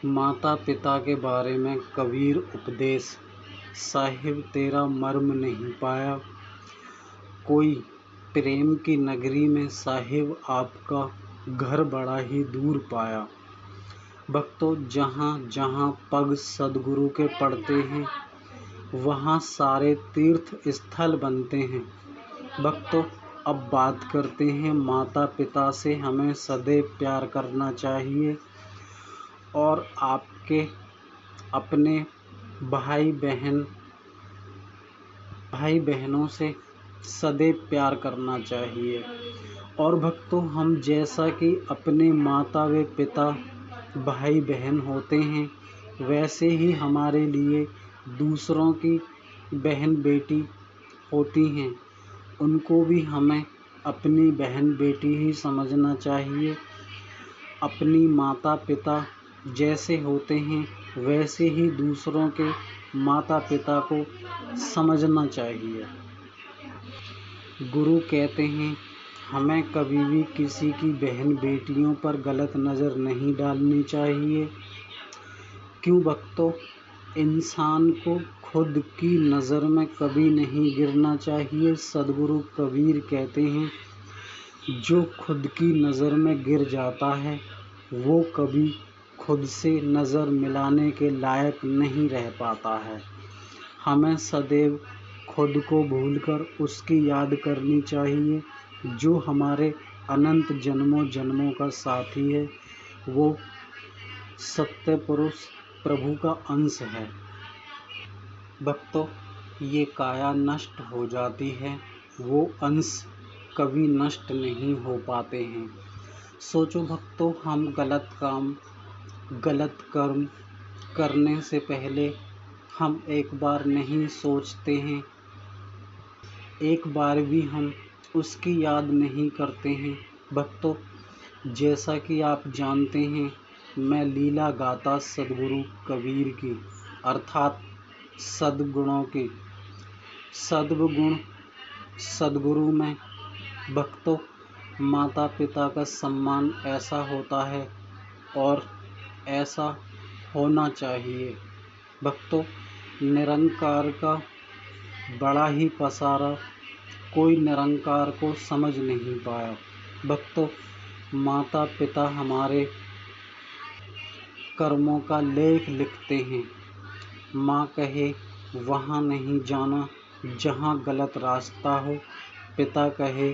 माता पिता के बारे में कबीर उपदेश। साहिब तेरा मर्म नहीं पाया, कोई प्रेम की नगरी में साहिब आपका घर बड़ा ही दूर पाया। भक्तों, जहाँ जहाँ पग सदगुरु के पड़ते हैं, वहाँ सारे तीर्थ स्थल बनते हैं। भक्तों, अब बात करते हैं माता पिता से हमें सदैव प्यार करना चाहिए और आपके अपने भाई बहनों से सदैव प्यार करना चाहिए। और भक्तों, हम जैसा कि अपने माता व पिता भाई बहन होते हैं, वैसे ही हमारे लिए दूसरों की बहन बेटी होती हैं। उनको भी हमें अपनी बहन बेटी ही समझना चाहिए। अपनी माता पिता जैसे होते हैं, वैसे ही दूसरों के माता पिता को समझना चाहिए। गुरु कहते हैं, हमें कभी भी किसी की बहन बेटियों पर गलत नज़र नहीं डालनी चाहिए। क्यों भक्तों, इंसान को खुद की नज़र में कभी नहीं गिरना चाहिए। सदगुरु कबीर कहते हैं, जो खुद की नज़र में गिर जाता है, वो कभी खुद से नज़र मिलाने के लायक नहीं रह पाता है। हमें सदैव खुद को भूलकर उसकी याद करनी चाहिए, जो हमारे अनंत जन्मों जन्मों का साथी है। वो सत्य पुरुष प्रभु का अंश है। भक्तों, ये काया नष्ट हो जाती है, वो अंश कभी नष्ट नहीं हो पाते हैं। सोचो भक्तों, हम गलत काम गलत कर्म करने से पहले हम एक बार नहीं सोचते हैं, एक बार भी हम उसकी याद नहीं करते हैं। भक्तों, जैसा कि आप जानते हैं, मैं लीला गाता सदगुरु कबीर की, अर्थात सद्गुणों की। सद्गुण सदगुरु में भक्तों, माता पिता का सम्मान ऐसा होता है और ऐसा होना चाहिए। भक्तों, निरंकार का बड़ा ही पसारा, कोई निरंकार को समझ नहीं पाया। भक्तों, माता पिता हमारे कर्मों का लेख लिखते हैं। माँ कहे वहाँ नहीं जाना जहाँ गलत रास्ता हो, पिता कहे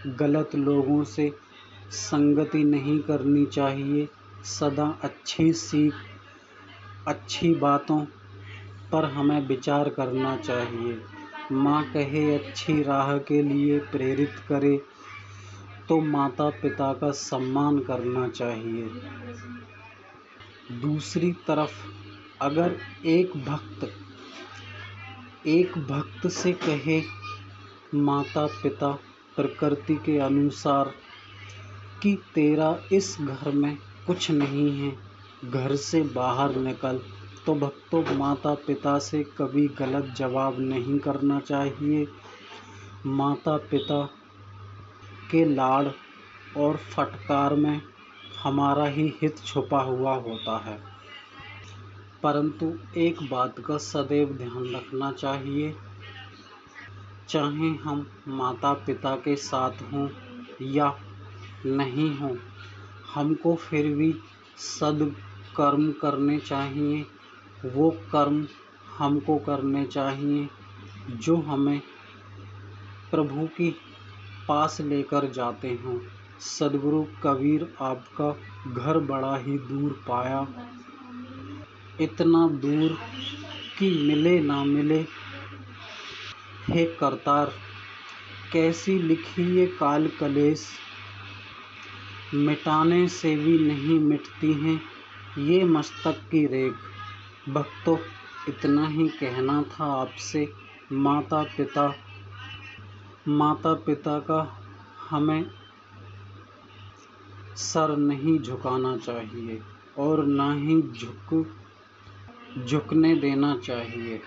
गलत लोगों से संगति नहीं करनी चाहिए, सदा अच्छी सीख अच्छी बातों पर हमें विचार करना चाहिए। माँ कहे अच्छी राह के लिए प्रेरित करे, तो माता पिता का सम्मान करना चाहिए। दूसरी तरफ अगर एक भक्त से कहे माता पिता प्रकृति के अनुसार कि तेरा इस घर में कुछ नहीं है, घर से बाहर निकल, तो भक्तों, माता पिता से कभी गलत जवाब नहीं करना चाहिए। माता पिता के लाड़ और फटकार में हमारा ही हित छुपा हुआ होता है। परंतु एक बात का सदैव ध्यान रखना चाहिए, चाहे हम माता पिता के साथ हों या नहीं हों, हमको फिर भी सद्कर्म करने चाहिए। वो कर्म हमको करने चाहिए जो हमें प्रभु की पास लेकर जाते हों। सदगुरु कबीर आपका घर बड़ा ही दूर पाया, इतना दूर कि मिले ना मिले। हे करतार, कैसी लिखी ये काल कलेश, मिटाने से भी नहीं मिटती हैं ये मस्तक की रेख। भक्तों, इतना ही कहना था आपसे। माता पिता का हमें सर नहीं झुकाना चाहिए और ना ही झुकने देना चाहिए।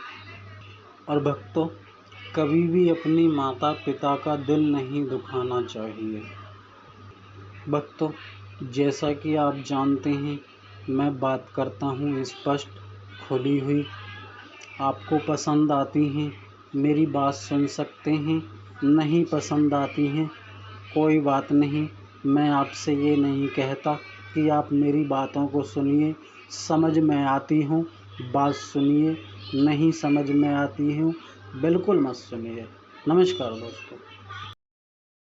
और भक्तों, कभी भी अपनी माता पिता का दिल नहीं दुखाना चाहिए। भक्तों, जैसा कि आप जानते हैं, मैं बात करता हूँ स्पष्ट, खुली हुई। आपको पसंद आती हैं, मेरी बात सुन सकते हैं। नहीं पसंद आती हैं, कोई बात नहीं। मैं आपसे ये नहीं कहता कि आप मेरी बातों को सुनिए। समझ में आती हूँ, बात सुनिए। नहीं समझ में आती हूँ, बिल्कुल मत सुनिए। नमस्कार दोस्तों।